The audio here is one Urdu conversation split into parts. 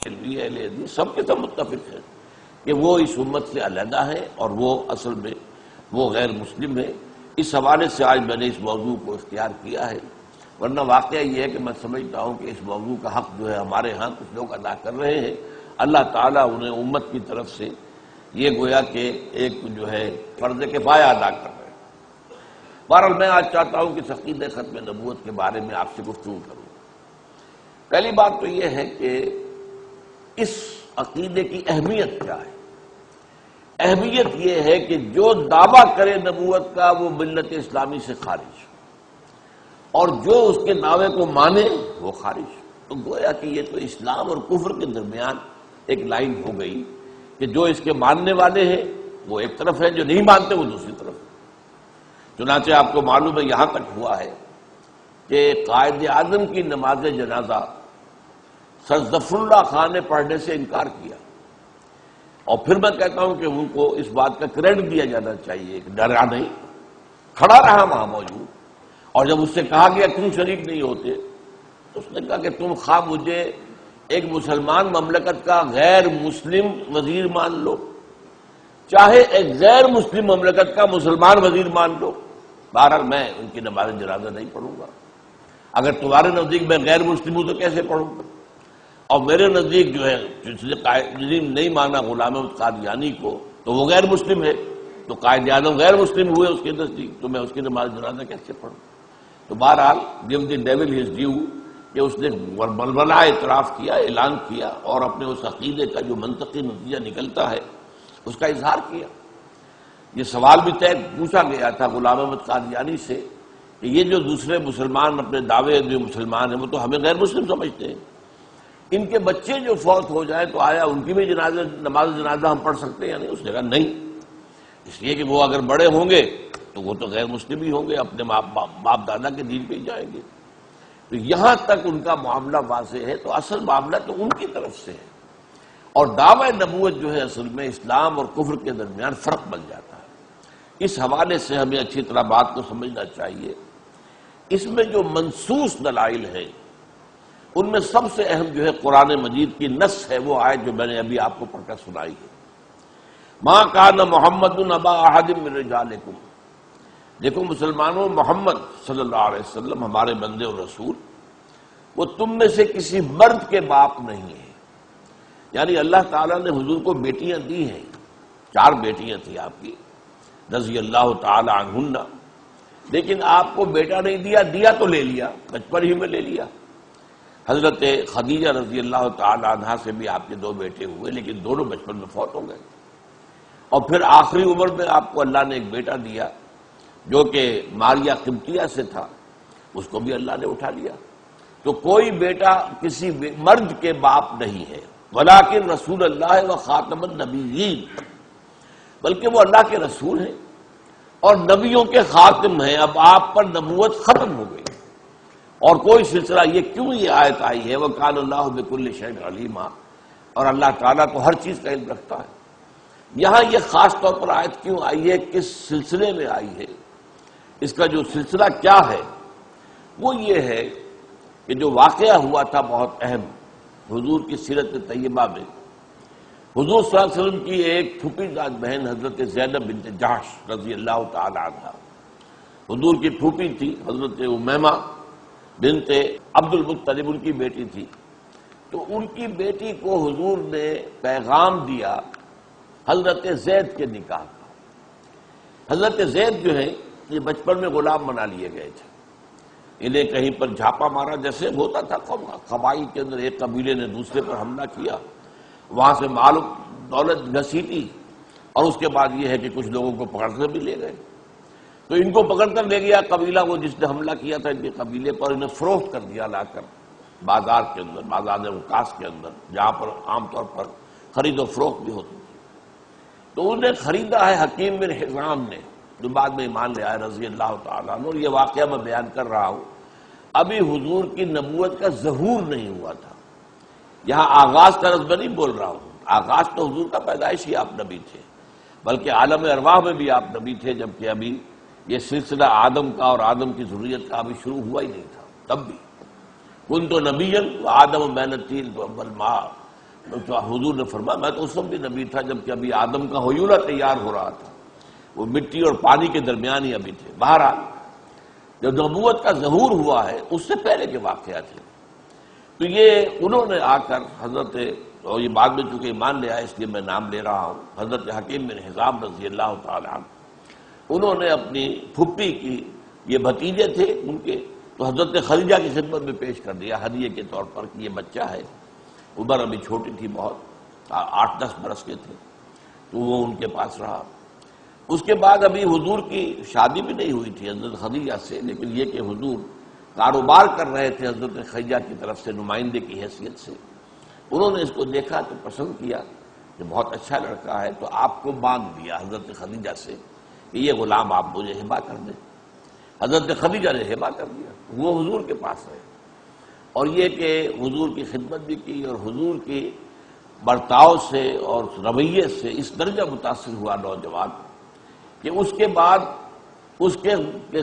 لیے اہل حدیث سب کے سب متفق ہیں کہ وہ اس امت سے علیحدہ ہے اور وہ اصل میں وہ غیر مسلم ہے۔ اس حوالے سے آج میں نے اس موضوع کو اختیار کیا ہے، ورنہ واقعہ یہ ہے کہ میں سمجھتا ہوں کہ اس موضوع کا حق جو ہے ہمارے ہاں کچھ لوگ ادا کر رہے ہیں، اللہ تعالیٰ انہیں امت کی طرف سے یہ گویا کہ ایک جو ہے فرض کفایہ ادا کر رہے ہیں۔ بہرحال میں آج چاہتا ہوں کہ عقیدہ ختم نبوت کے بارے میں آپ سے گفتگو کروں۔ پہلی بات تو یہ ہے کہ اس عقیدے کی اہمیت کیا ہے۔ اہمیت یہ ہے کہ جو دعویٰ کرے نبوت کا وہ ملت اسلامی سے خارج، اور جو اس کے دعوے کو مانے وہ خارج۔ تو گویا کہ یہ تو اسلام اور کفر کے درمیان ایک لائن ہو گئی کہ جو اس کے ماننے والے ہیں وہ ایک طرف ہے، جو نہیں مانتے وہ دوسری طرف ہے۔ چنانچہ آپ کو معلوم ہے یہاں تک ہوا ہے کہ قائد اعظم کی نماز جنازہ سر ظفر اللہ خان نے پڑھنے سے انکار کیا، اور پھر میں کہتا ہوں کہ ان کو اس بات کا کریڈٹ دیا جانا چاہیے کہ ڈرا نہیں، کھڑا رہا وہاں موجود، اور جب اس سے کہا گیا تم شریک نہیں ہوتے تو اس نے کہا کہ تم خواہ مجھے ایک مسلمان مملکت کا غیر مسلم وزیر مان لو، چاہے ایک غیر مسلم مملکت کا مسلمان وزیر مان لو، بہرحال میں ان کی نماز جنازہ نہیں پڑھوں گا۔ اگر تمہارے نزدیک میں غیر مسلم ہوں تو کیسے پڑھوں گا؟ اور میرے نزدیک جو ہے جس نے قائد نہیں مانا غلام احمد قادیانی کو تو وہ غیر مسلم ہے، تو قائد اعظم غیر مسلم ہوئے اس کے نزدیک، تو میں اس کی نماز جنازہ کیسے پڑھوں؟ تو بہرحال give the devil his due کہ اس نے بلبلہ اعتراف کیا، اعلان کیا، اور اپنے اس عقیدے کا جو منطقی نتیجہ نکلتا ہے اس کا اظہار کیا۔ یہ سوال بھی طے پوچھا گیا تھا غلام احمد قادیانی سے کہ یہ جو دوسرے مسلمان اپنے دعوے جو مسلمان ہیں وہ تو ہمیں غیر مسلم سمجھتے ہیں، ان کے بچے جو فوت ہو جائیں تو آیا ان کی بھی نماز جنازہ ہم پڑھ سکتے ہیں یا نہیں؟ اس نے کہا نہیں، اس لیے کہ وہ اگر بڑے ہوں گے تو وہ تو غیر مسلم ہی ہوں گے، اپنے باپ دادا کے دین پہ ہی جائیں گے۔ تو یہاں تک ان کا معاملہ واضح ہے، تو اصل معاملہ تو ان کی طرف سے ہے، اور دعوی نبوت جو ہے اصل میں اسلام اور کفر کے درمیان فرق بن جاتا ہے۔ اس حوالے سے ہمیں اچھی طرح بات کو سمجھنا چاہیے۔ اس میں جو منصوص دلائل ہیں ان میں سب سے اہم جو ہے قرآن مجید کی نص ہے، وہ آیت جو میں نے ابھی آپ کو پڑھ کر سنائی ہے، ما کان محمد ابا احد من رجالکم۔ دیکھو مسلمانوں، محمد صلی اللہ علیہ وسلم ہمارے بندے اور رسول، وہ تم میں سے کسی مرد کے باپ نہیں ہے۔ یعنی اللہ تعالیٰ نے حضور کو بیٹیاں دی ہیں، 4 بیٹیاں تھیں آپ کی رضی اللہ تعالی عنہن، لیکن آپ کو بیٹا نہیں دیا، دیا تو لے لیا، بچپن ہی میں لے لیا۔ حضرت خدیجہ رضی اللہ تعالی عنہا سے بھی آپ کے 2 بیٹے ہوئے، لیکن دونوں بچپن میں فوت ہو گئے، اور پھر آخری عمر میں آپ کو اللہ نے ایک بیٹا دیا جو کہ ماریہ قبطیہ سے تھا، اس کو بھی اللہ نے اٹھا لیا۔ تو کوئی بیٹا کسی مرد کے باپ نہیں ہے، ولیکن رسول اللہ و خاتم النبیین، بلکہ وہ اللہ کے رسول ہیں اور نبیوں کے خاتم ہیں۔ اب آپ پر نبوت ختم ہو گئی، اور کوئی سلسلہ یہ کیوں یہ آیت آئی ہے وَكَانَ اللَّهُ بِكُلِّ شَيْءٍ عَلِيمًا، اور اللہ تعالیٰ تو ہر چیز کا علم رکھتا ہے۔ یہاں یہ خاص طور پر آیت کیوں آئی ہے، کس سلسلے میں آئی ہے، اس کا جو سلسلہ کیا ہے وہ یہ ہے کہ جو واقعہ ہوا تھا بہت اہم حضور کی سیرت طیبہ میں، حضور صلی اللہ علیہ وسلم کی ایک پھوپھی داد بہن حضرت زینب بنت جحش رضی اللہ تعالی عنہا، حضور کی پھوپھی تھی حضرت امیمہ بنت عبد المطلب، ان کی بیٹی تھی۔ تو ان کی بیٹی کو حضور نے پیغام دیا حضرت زید کے نکاح کا۔ حضرت زید جو ہے یہ بچپن میں غلام بنا لیے گئے تھے، انہیں کہیں پر جھاپا مارا جیسے ہوتا تھا قبائل کے اندر، ایک قبیلے نے دوسرے پر حملہ کیا، وہاں سے مال و دولت گھسیٹی، اور اس کے بعد یہ ہے کہ کچھ لوگوں کو پکڑ کر بھی لے گئے۔ تو ان کو پکڑ کر لے گیا قبیلہ وہ جس نے حملہ کیا تھا ان کے قبیلے پر، انہیں فروخت کر دیا لا کر بازار کے اندر، بازار وقاص کے اندر، جہاں پر عام طور پر خرید و فروخت بھی ہوتی تھی۔ تو انہیں خریدا ہے حکیم بن حزام نے، جو بعد میں ایمان لے آئے رضی اللہ تعالیٰ عنہ، اور یہ واقعہ میں بیان کر رہا ہوں، ابھی حضور کی نبوت کا ظہور نہیں ہوا تھا۔ یہاں آغاز کا رسم نہیں بول رہا ہوں، آغاز تو حضور کا پیدائشی آپ نبی تھے، بلکہ عالم ارواح میں بھی آپ نبی تھے، جبکہ ابھی یہ سلسلہ آدم کا اور آدم کی ذریت کا ابھی شروع ہوا ہی نہیں تھا۔ تب بھی کنت نبیا وآدم بین الطین والماء، تو حضور نے فرمایا میں تو اس وقت بھی نبی تھا جب کہ ابھی آدم کا حیولہ تیار ہو رہا تھا، وہ مٹی اور پانی کے درمیان ہی ابھی تھے۔ بہرحال جب نبوت کا ظہور ہوا ہے اس سے پہلے کے واقعات تھے۔ تو یہ انہوں نے آ کر حضرت، اور یہ بعد میں چونکہ ایمان لے آئے اس لیے میں نام لے رہا ہوں، حضرت حکیم بن حزام رضی اللہ تعالی عنہ، انہوں نے اپنی پھپھی کی، یہ بھتیجے تھے ان کے، تو حضرت خدیجہ کی خدمت میں پیش کر دیا ہدیے کے طور پر کہ یہ بچہ ہے۔ عمر ابھی چھوٹی تھی بہت، 8-10 برس کے تھے، تو وہ ان کے پاس رہا۔ اس کے بعد ابھی حضور کی شادی بھی نہیں ہوئی تھی حضرت خدیجہ سے، لیکن یہ کہ حضور کاروبار کر رہے تھے حضرت خدیجہ کی طرف سے نمائندے کی حیثیت سے۔ انہوں نے اس کو دیکھا تو پسند کیا کہ بہت اچھا لڑکا ہے، تو آپ کو مانگ دیا حضرت خدیجہ سے کہ یہ غلام آپ مجھے ہبہ کر دیں۔ حضرت خدیجہ نے ہبہ کر دیا، وہ حضور کے پاس رہے، اور یہ کہ حضور کی خدمت بھی کی، اور حضور کی برتاؤ سے اور رویے سے اس درجہ متاثر ہوا نوجوان کہ اس کے بعد اس کے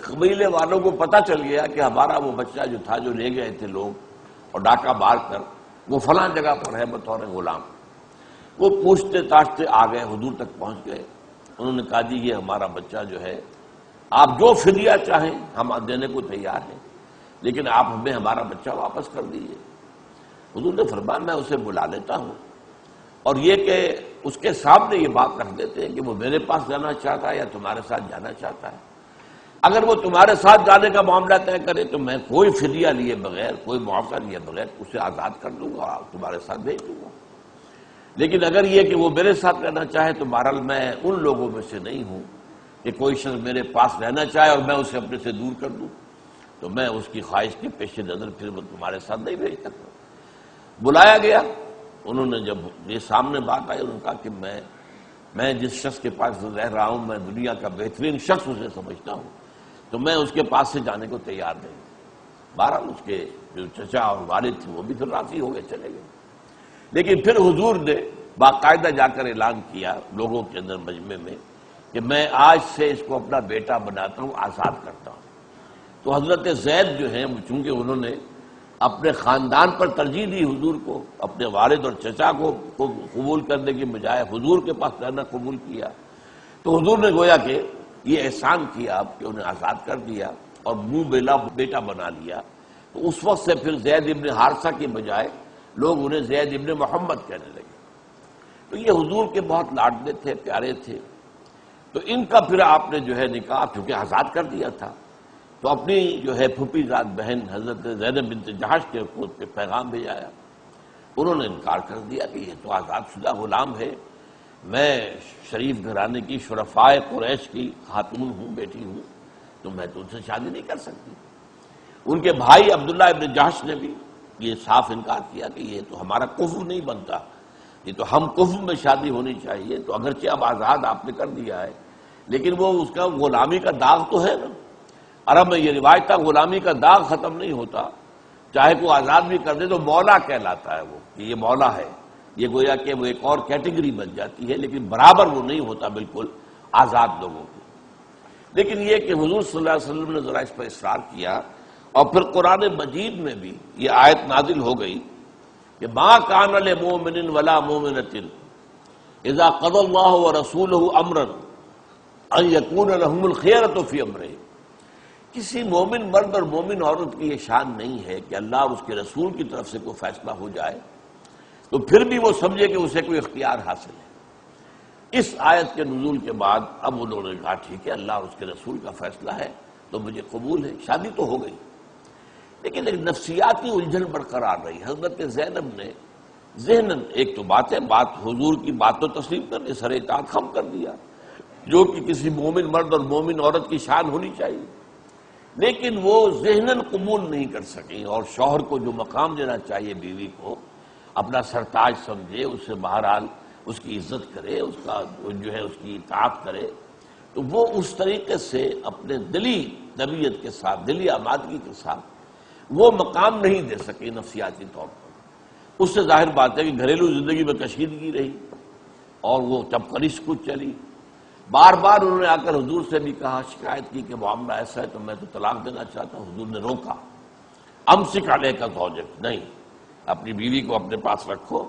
قبیلے والوں کو پتہ چل گیا کہ ہمارا وہ بچہ جو تھا، جو لے گئے تھے لوگ اور ڈاکہ مار کر، وہ فلاں جگہ پر ہے بطور غلام۔ وہ پوچھتے تاچتے آ گئے، حضور تک پہنچ گئے۔ انہوں نے کہا جی یہ ہمارا بچہ جو ہے، آپ جو فدیہ چاہیں ہم دینے کو تیار ہیں، لیکن آپ ہمیں ہمارا بچہ واپس کر دیجیے۔ حضور نے فرمایا میں اسے بلا لیتا ہوں، اور یہ کہ اس کے سامنے یہ بات رکھ دیتے ہیں کہ وہ میرے پاس جانا چاہتا ہے یا تمہارے ساتھ جانا چاہتا ہے۔ اگر وہ تمہارے ساتھ جانے کا معاملہ طے کرے تو میں کوئی فدیہ لیے بغیر، کوئی معاوضہ لیے بغیر اسے آزاد کر دوں گا اور تمہارے ساتھ بھیج دوں گا۔ لیکن اگر یہ کہ وہ میرے ساتھ رہنا چاہے تو بہرحال میں ان لوگوں میں سے نہیں ہوں کہ کوئی شخص میرے پاس رہنا چاہے اور میں اسے اپنے سے دور کر دوں، تو میں اس کی خواہش کے پیش نظر پھر وہ تمہارے ساتھ نہیں بھیج سکتا۔ بلایا گیا، انہوں نے جب یہ سامنے بات آئی، انہوں نے کہا کہ میں جس شخص کے پاس رہ رہا ہوں میں دنیا کا بہترین شخص اسے سمجھتا ہوں، تو میں اس کے پاس سے جانے کو تیار نہیں۔ بہرحال اس کے جو چچا اور والد تھے وہ بھی پھر راضی ہو گئے، چلے گئے۔ لیکن پھر حضور نے باقاعدہ جا کر اعلان کیا لوگوں کے اندر مجمع میں کہ میں آج سے اس کو اپنا بیٹا بناتا ہوں، آزاد کرتا ہوں۔ تو حضرت زید جو ہیں، چونکہ انہوں نے اپنے خاندان پر ترجیح دی حضور کو، اپنے والد اور چچا کو قبول کرنے کی بجائے حضور کے پاس رہنا قبول کیا، تو حضور نے گویا کہ یہ احسان کیا آپ کہ انہیں آزاد کر دیا اور منہ بیلا بیٹا بنا لیا۔ تو اس وقت سے پھر زید ابن حارثہ کی بجائے لوگ انہیں زید ابن محمد کہنے لگے۔ تو یہ حضور کے بہت لاڈلے تھے، پیارے تھے۔ تو ان کا پھر آپ نے جو ہے نکاح چونکہ آزاد کر دیا تھا، تو اپنی جو ہے پھوپھی زاد بہن حضرت زینب بنت جحش کے پہ پیغام بھیجایا۔ انہوں نے انکار کر دیا کہ یہ تو آزاد شدہ غلام ہے، میں شریف گھرانے کی شرفائے قریش کی خاتون ہوں، بیٹی ہوں، تو میں تو ان سے شادی نہیں کر سکتی۔ ان کے بھائی عبداللہ ابن جحش نے بھی یہ صاف انکار کیا کہ یہ تو ہمارا کفر نہیں بنتا، یہ تو ہم کفر میں شادی ہونی چاہیے۔ تو اگرچہ اب آزاد آپ نے کر دیا ہے، لیکن وہ اس کا غلامی کا داغ تو ہے نا۔ عرب میں یہ روایت تھا غلامی کا داغ ختم نہیں ہوتا، چاہے کوئی آزاد بھی کر دے تو مولا کہلاتا ہے وہ، کہ یہ مولا ہے، یہ گویا کہ وہ ایک اور کیٹیگری بن جاتی ہے، لیکن برابر وہ نہیں ہوتا بالکل آزاد لوگوں کی۔ لیکن یہ کہ حضور صلی اللہ علیہ وسلم نے ذرا اس پر اصرار کیا، اور پھر قرآن مجید میں بھی یہ آیت نازل ہو گئی کہ ما کان لمؤمن ولا مؤمنۃ اذا قضى الله ورسوله امرا ان يكون لهم الخيرة في امرهم۔ کسی مومن مرد اور مومن عورت کی یہ شان نہیں ہے کہ اللہ اور اس کے رسول کی طرف سے کوئی فیصلہ ہو جائے تو پھر بھی وہ سمجھے کہ اسے کوئی اختیار حاصل ہے۔ اس آیت کے نزول کے بعد اب انہوں نے کہا ٹھیک ہے اللہ اور اس کے رسول کا فیصلہ ہے تو مجھے قبول ہے، شادی تو ہو گئی۔ لیکن ایک نفسیاتی الجھن برقرار رہی۔ حضرت زینب نے ذہناً ایک تو بات ہے، بات حضور کی بات تو تسلیم کر دی، سر اطاعت خم کر دیا، جو کہ کسی مومن مرد اور مومن عورت کی شان ہونی چاہیے، لیکن وہ ذہناً قبول نہیں کر سکیں، اور شوہر کو جو مقام دینا چاہیے بیوی کو، اپنا سرتاج سمجھے، اسے بہرحال اس کی عزت کرے، اس کا جو ہے اس کی اطاعت کرے، تو وہ اس طریقے سے اپنے دلی طبیعت کے ساتھ، دلی آمادگی کے ساتھ وہ مقام نہیں دے سکے نفسیاتی طور پر۔ اس سے ظاہر بات ہے کہ گھریلو زندگی میں کشیدگی رہی اور وہ چپقلش کچھ چلی۔ بار بار انہوں نے آ کر حضور سے بھی کہا، شکایت کی کہ معاملہ ایسا ہے تو میں تو طلاق دینا چاہتا ہوں۔ حضور نے روکا، امسک علیک زوجک، نہیں، اپنی بیوی کو اپنے پاس رکھو،